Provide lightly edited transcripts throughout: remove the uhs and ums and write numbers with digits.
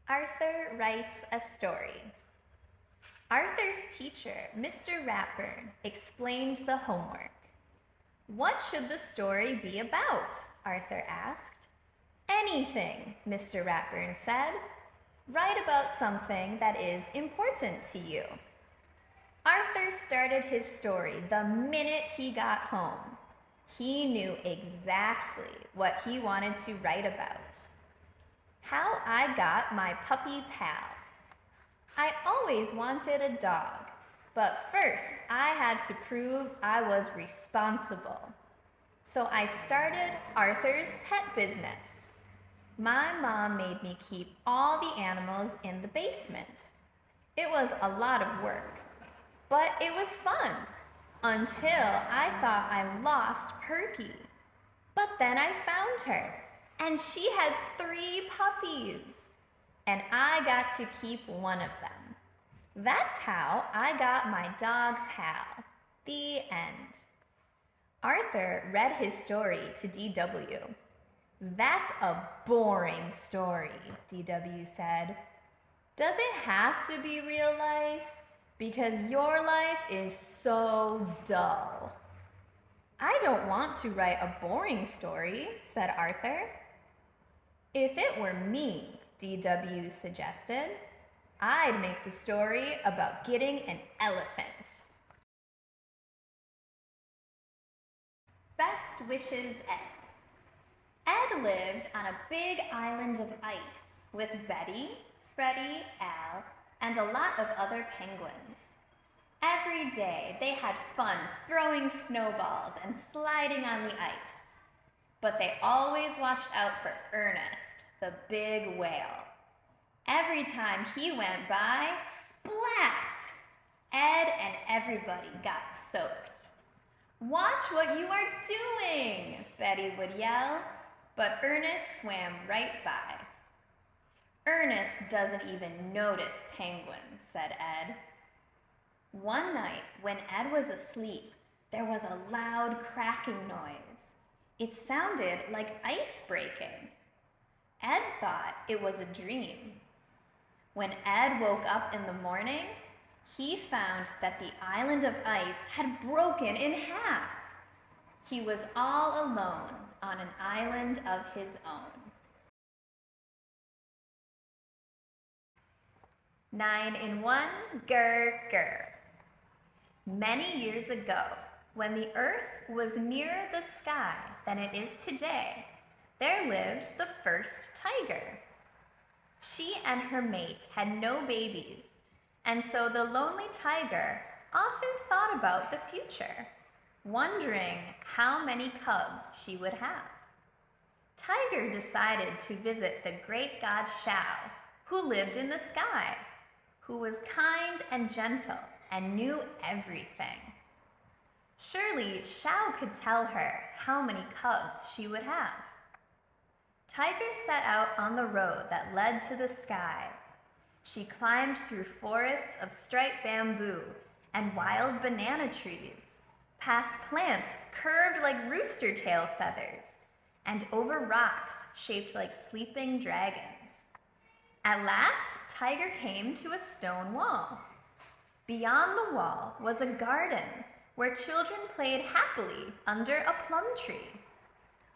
Arthur writes a story. Arthur's teacher, Mr. Ratburn, explained the homework. "What should the story be about?" Arthur asked. "Anything," Mr. Ratburn said. "Write about something that is important to you." Arthur started his story the minute he got home. He knew exactly what he wanted to write about. "How I got my puppy pal. I always wanted a dog, but first I had to prove I was responsible. So I started Arthur's pet business. My mom made me keep all the animals in the basement. It was a lot of work, but it was fun until I thought I lost Perky. But then I found her, and she had 3 puppies, and I got to keep one of them. That's how I got my dog pal." The end. Arthur read his story to DW. "That's a boring story," DW said. "Does it have to be real life? Because your life is so dull." "I don't want to write a boring story," said Arthur. "If it were me," DW suggested, "I'd make the story about getting an elephant." Best wishes, Ed. Ed lived on a big island of ice with Betty, Freddie, Al, and a lot of other penguins. Every day they had fun throwing snowballs and sliding on the ice. But they always watched out for Ernest, the big whale. Every time he went by, splat! Ed and everybody got soaked. "Watch what you are doing," Betty would yell, but Ernest swam right by. "Ernest doesn't even notice penguins," said Ed. One night, when Ed was asleep, there was a loud cracking noise. It sounded like ice breaking. Ed thought it was a dream. When Ed woke up in the morning, he found that the island of ice had broken in half. He was all alone on an island of his own. Nine-in-one Grr. Many years ago, when the earth was nearer the sky than it is today, there lived the first tiger. She and her mate had no babies, and so the lonely tiger often thought about the future, wondering how many cubs she would have. Tiger decided to visit the great god Shao, who lived in the sky, who was kind and gentle and knew everything. Surely Shao could tell her how many cubs she would have. Tiger set out on the road that led to the sky. She climbed through forests of striped bamboo and wild banana trees, past plants curved like rooster tail feathers, and over rocks shaped like sleeping dragons. At last, Tiger came to a stone wall. Beyond the wall was a garden where children played happily under a plum tree.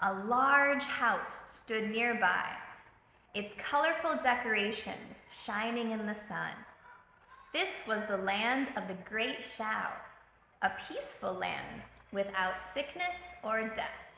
A large house stood nearby, its colorful decorations shining in the sun. This was the land of the great Shao, a peaceful land without sickness or death.